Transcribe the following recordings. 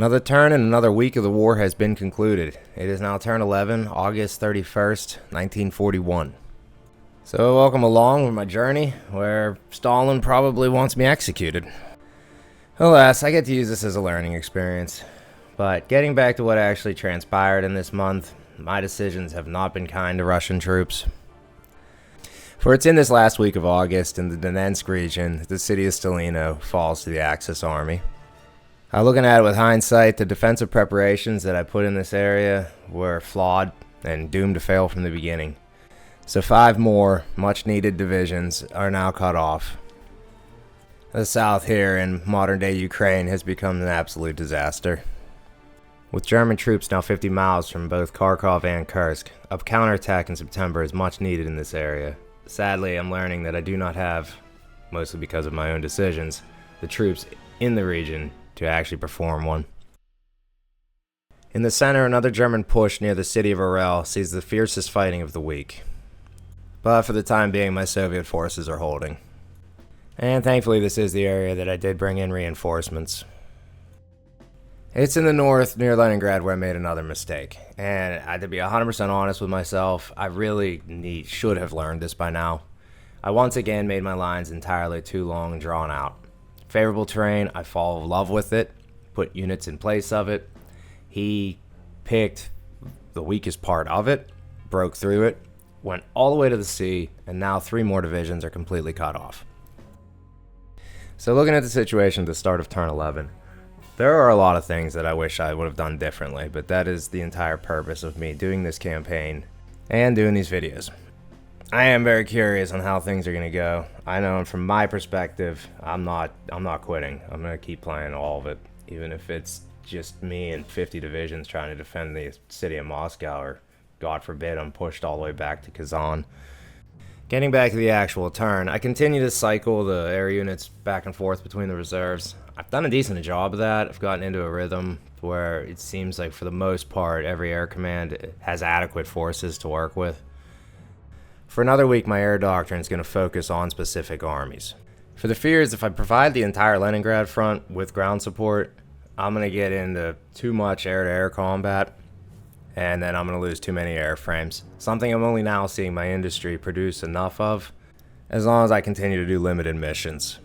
Another turn and another week of the war has been concluded. It is now turn 11, August 31st, 1941. So welcome along with my journey, where Stalin probably wants me executed. Alas, I get to use this as a learning experience. But getting back to what actually transpired in this month, my decisions have not been kind to Russian troops. For it's in this last week of August in the Donetsk region that the city of Stalino falls to the Axis army. Looking at it with hindsight, the defensive preparations that I put in this area were flawed and doomed to fail from the beginning. So 5 more much-needed divisions are now cut off. The south here in modern-day Ukraine has become an absolute disaster. With German troops now 50 miles from both Kharkov and Kursk, a counterattack in September is much needed in this area. Sadly, I'm learning that I do not have, mostly because of my own decisions, the troops in the region to actually perform one. In the center, another German push near the city of Orel sees the fiercest fighting of the week. But for the time being, my Soviet forces are holding. And thankfully, this is the area that I did bring in reinforcements. It's in the north, near Leningrad, where I made another mistake. And to be 100% honest with myself, I really should have learned this by now. I once again made my lines entirely too long and drawn out. Favorable terrain, I fall in love with it, put units in place of it. He picked the weakest part of it, broke through it, went all the way to the sea, and now 3 more divisions are completely cut off. So looking at the situation at the start of turn 11, there are a lot of things that I wish I would have done differently, but that is the entire purpose of me doing this campaign and doing these videos. I am very curious on how things are going to go. I know, and from my perspective, I'm not quitting. I'm going to keep playing all of it, even if it's just me and 50 divisions trying to defend the city of Moscow, or God forbid I'm pushed all the way back to Kazan. Getting back to the actual turn, I continue to cycle the air units back and forth between the reserves. I've done a decent job of that. I've gotten into a rhythm where it seems like for the most part every air command has adequate forces to work with. For another week, my air doctrine is going to focus on specific armies. For the fears, if I provide the entire Leningrad front with ground support, I'm going to get into too much air-to-air combat, and then I'm going to lose too many airframes. Something I'm only now seeing my industry produce enough of, as long as I continue to do limited missions.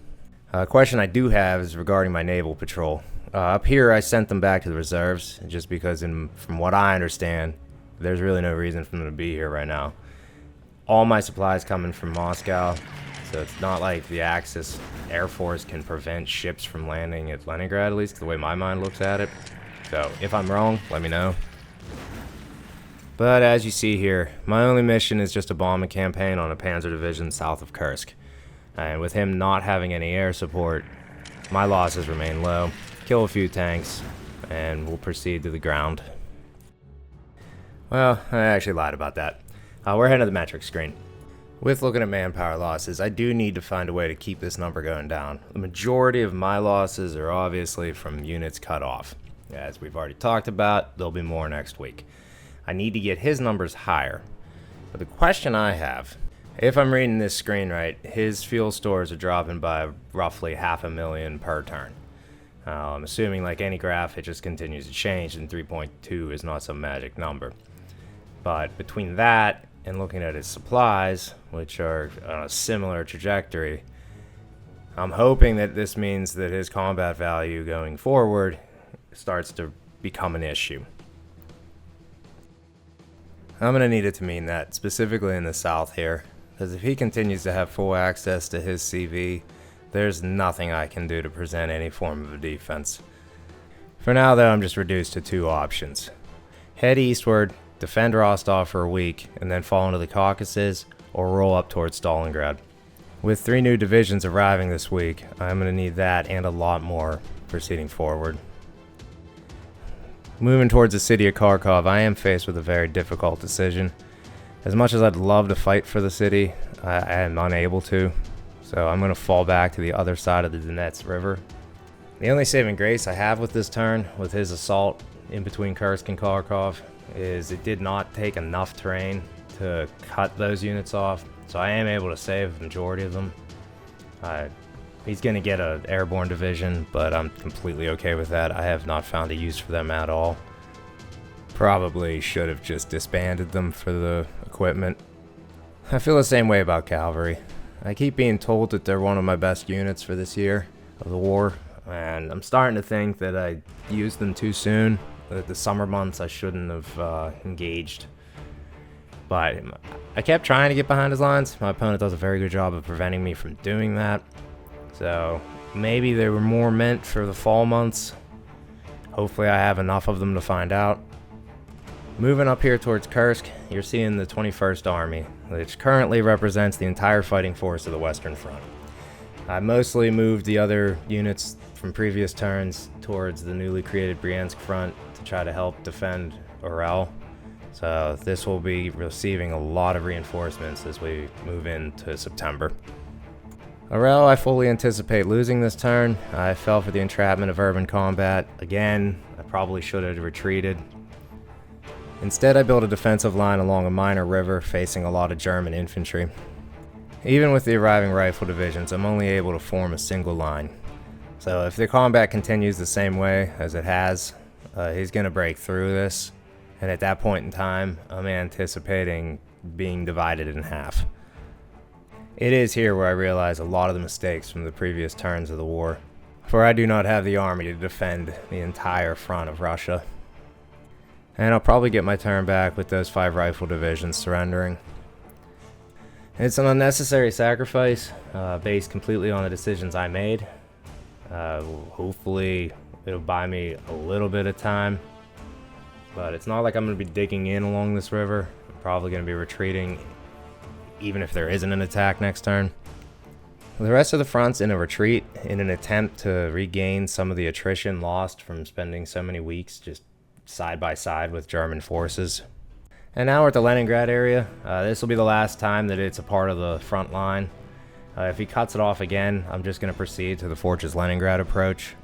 A question I do have is regarding my naval patrol. Up here, I sent them back to the reserves, just because from what I understand, there's really no reason for them to be here right now. All my supplies coming from Moscow, so it's not like the Axis Air Force can prevent ships from landing at Leningrad, at least the way my mind looks at it. So if I'm wrong, let me know. But as you see here, my only mission is just a bombing campaign on a panzer division south of Kursk. And with him not having any air support, my losses remain low. Kill a few tanks, and we'll proceed to the ground. Well, I actually lied about that. We're heading to the metric screen. With looking at manpower losses, I do need to find a way to keep this number going down. The majority of my losses are obviously from units cut off. As we've already talked about, there'll be more next week. I need to get his numbers higher. But the question I have, if I'm reading this screen right, his fuel stores are dropping by roughly 500,000 per turn. I'm assuming, like any graph, it just continues to change, and 3.2 is not some magic number. But between that and looking at his supplies, which are on a similar trajectory, I'm hoping that this means that his combat value going forward starts to become an issue. I'm going to need it to mean that, specifically in the south here, because if he continues to have full access to his CV, there's nothing I can do to present any form of a defense. For now, though, I'm just reduced to 2 options. Head eastward, defend Rostov for a week, and then fall into the Caucasus, or roll up towards Stalingrad. With 3 new divisions arriving this week, I'm going to need that and a lot more proceeding forward. Moving towards the city of Kharkov, I am faced with a very difficult decision. As much as I'd love to fight for the city, I am unable to, so I'm going to fall back to the other side of the Donetsk River. The only saving grace I have with this turn, with his assault in between Kursk and Kharkov, is it did not take enough terrain to cut those units off, so I am able to save the majority of them. He's going to get an airborne division, but I'm completely okay with that. I have not found a use for them at all. Probably should have just disbanded them for the equipment. I feel the same way about cavalry. I keep being told that they're one of my best units for this year of the war, and I'm starting to think that I used them too soon. That the summer months I shouldn't have engaged. But I kept trying to get behind his lines. My opponent does a very good job of preventing me from doing that. So maybe they were more meant for the fall months. Hopefully I have enough of them to find out. Moving up here towards Kursk, you're seeing the 21st Army, which currently represents the entire fighting force of the Western Front. I mostly moved the other units from previous turns towards the newly created Bryansk Front to try to help defend Orel. So this will be receiving a lot of reinforcements as we move into September. Orel, I fully anticipate losing this turn. I fell for the entrapment of urban combat. Again, I probably should have retreated. Instead, I built a defensive line along a minor river facing a lot of German infantry. Even with the arriving rifle divisions, I'm only able to form a single line. So if the combat continues the same way as it has, he's going to break through this. And at that point in time, I'm anticipating being divided in half. It is here where I realize a lot of the mistakes from the previous turns of the war, for I do not have the army to defend the entire front of Russia. And I'll probably get my turn back with those 5 rifle divisions surrendering. It's an unnecessary sacrifice, based completely on the decisions I made. Hopefully it'll buy me a little bit of time. But it's not like I'm going to be digging in along this river. I'm probably going to be retreating, even if there isn't an attack next turn. The rest of the front's in a retreat in an attempt to regain some of the attrition lost from spending so many weeks just side by side with German forces. And now we're at the Leningrad area. This will be the last time that it's a part of the front line. If he cuts it off again, I'm just going to proceed to the Fortress Leningrad approach.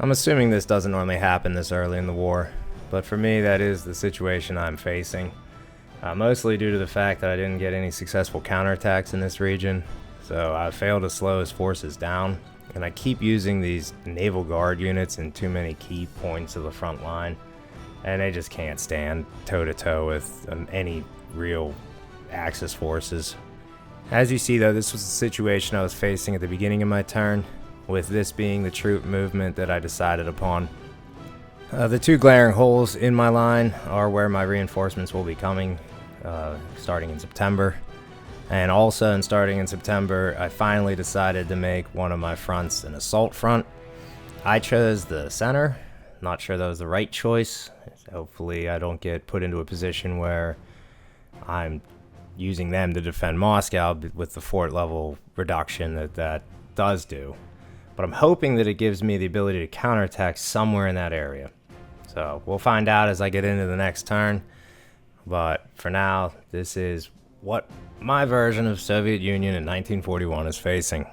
I'm assuming this doesn't normally happen this early in the war, but for me that is the situation I'm facing. Mostly due to the fact that I didn't get any successful counterattacks in this region, so I failed to slow his forces down, and I keep using these naval guard units in too many key points of the front line, and they just can't stand toe-to-toe with any real Axis forces. As you see though, this was the situation I was facing at the beginning of my turn, with this being the troop movement that I decided upon. The 2 glaring holes in my line are where my reinforcements will be coming, starting in September. And also starting in September, I finally decided to make one of my fronts an assault front. I chose the center. Not sure that was the right choice. Hopefully I don't get put into a position where I'm using them to defend Moscow with the fort level reduction that does do. But I'm hoping that it gives me the ability to counterattack somewhere in that area. So we'll find out as I get into the next turn. But for now, this is what my version of Soviet Union in 1941 is facing.